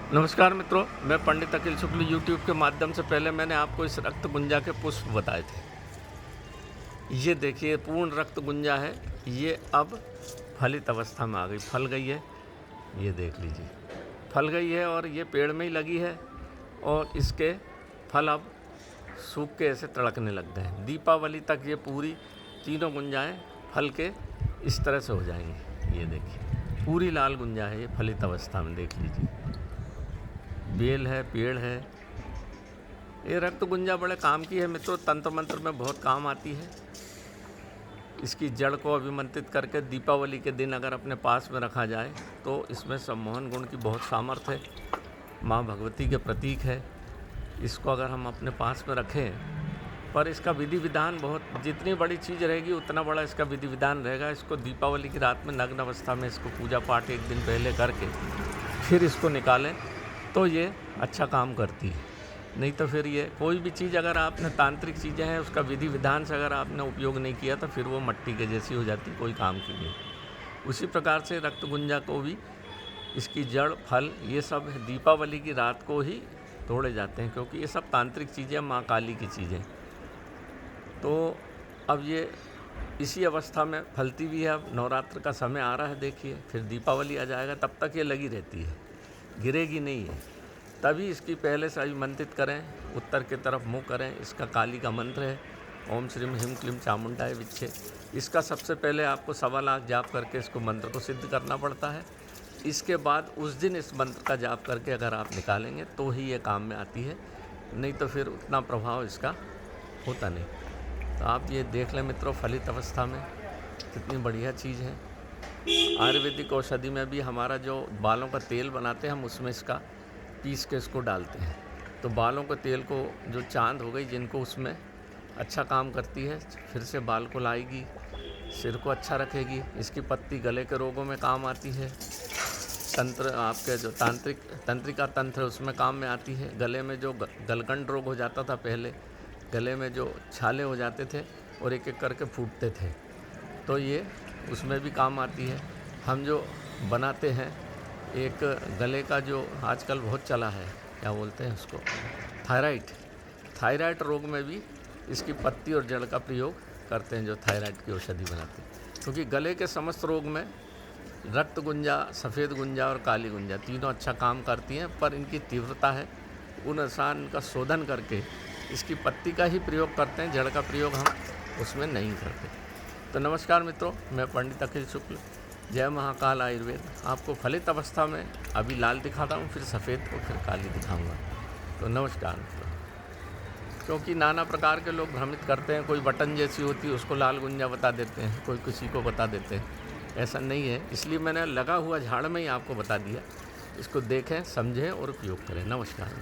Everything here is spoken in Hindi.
नमस्कार मित्रों, मैं पंडित अखिल शुक्ल यूट्यूब के माध्यम से पहले मैंने आपको इस रक्त गुंजा के पुष्प बताए थे। ये देखिए पूर्ण रक्त गुंजा है। ये अब फलित अवस्था में आ गई, फल गई है। ये देख लीजिए, फल गई है और ये पेड़ में ही लगी है और इसके फल अब सूख के ऐसे तड़कने लग गए हैं। दीपावली तक ये पूरी तीनों गुंजाएँ फल के इस तरह से हो जाएंगी। ये देखिए पूरी लाल गुंजा है, ये फलित अवस्था में देख लीजिए। बेल है, पेड़ है। ये रक्त गुंजा बड़े काम की है मित्रों, तंत्र मंत्र में बहुत काम आती है। इसकी जड़ को अभिमंत्रित करके दीपावली के दिन अगर अपने पास में रखा जाए तो इसमें सम्मोहन गुण की बहुत सामर्थ्य है, माँ भगवती के प्रतीक है। इसको अगर हम अपने पास में रखें, पर इसका विधि विधान बहुत, जितनी बड़ी चीज़ रहेगी उतना बड़ा इसका विधि विधान रहेगा। इसको दीपावली की रात में नग्न अवस्था में इसको पूजा पाठ एक दिन पहले करके फिर इसको निकालें तो ये अच्छा काम करती है। नहीं तो फिर ये कोई भी चीज़ अगर आपने तांत्रिक चीज़ें हैं उसका विधि विधान से अगर आपने उपयोग नहीं किया तो फिर वो मट्टी के जैसी हो जाती, कोई काम की नहीं। उसी प्रकार से रक्त गुंजा को भी इसकी जड़, फल, ये सब दीपावली की रात को ही तोड़े जाते हैं, क्योंकि ये सब तांत्रिक चीज़ें, माँ काली की चीज़ें। तो अब ये इसी अवस्था में फलती भी है। अब नवरात्र का समय आ रहा है, देखिए फिर दीपावली आ जाएगा, तब तक ये लगी रहती है, गिरेगी नहीं है। तभी इसकी पहले से अभिमंत्रित करें, उत्तर की तरफ मुँह करें। इसका काली का मंत्र है, ओम श्रीम ह्रीं क्लीं चामुंडाय विद्महे। इसका सबसे पहले आपको 1.25 लाख जाप करके इसको मंत्र को सिद्ध करना पड़ता है। इसके बाद उस दिन इस मंत्र का जाप करके अगर आप निकालेंगे तो ही ये काम में आती है, नहीं तो फिर उतना प्रभाव इसका होता नहीं। तो आप ये देख लें मित्रों, फलित अवस्था में कितनी बढ़िया चीज़ है। आयुर्वेदिक औषधि में भी हमारा जो बालों का तेल बनाते हैं, हम उसमें इसका पीस के इसको डालते हैं। तो बालों के तेल को जो चांद हो गई जिनको, उसमें अच्छा काम करती है। फिर से बाल को लाएगी, सिर को अच्छा रखेगी। इसकी पत्ती गले के रोगों में काम आती है। तंत्र, आपके जो तंत्रिका तंत्र उसमें काम में आती है। गले में जो गलगंड रोग हो जाता था पहले, गले में जो छाले हो जाते थे और एक एक करके फूटते थे, तो ये उसमें भी काम आती है। हम जो बनाते हैं एक गले का, जो आजकल बहुत चला है, क्या बोलते हैं उसको, थायराइड रोग में भी इसकी पत्ती और जड़ का प्रयोग करते हैं, जो थायराइड की औषधि बनाते हैं। क्योंकि गले के समस्त रोग में रक्त गुंजा, सफ़ेद गुंजा और काली गुंजा तीनों अच्छा काम करती हैं, पर इनकी तीव्रता है, उन अनुसार का शोधन करके इसकी पत्ती का ही प्रयोग करते हैं, जड़ का प्रयोग हम उसमें नहीं करते। तो नमस्कार मित्रों, मैं पंडित अखिल शुक्ल, जय महाकाल आयुर्वेद। आपको फलित अवस्था में अभी लाल दिखाता हूँ, फिर सफ़ेद को, फिर काली दिखाऊंगा। तो नमस्कार मित्रों। क्योंकि नाना प्रकार के लोग भ्रमित करते हैं, कोई बटन जैसी होती है उसको लाल गुंजा बता देते हैं, कोई किसी को बता देते हैं। ऐसा नहीं है, इसलिए मैंने लगा हुआ झाड़ में ही आपको बता दिया। इसको देखें, समझें और उपयोग करें। नमस्कार।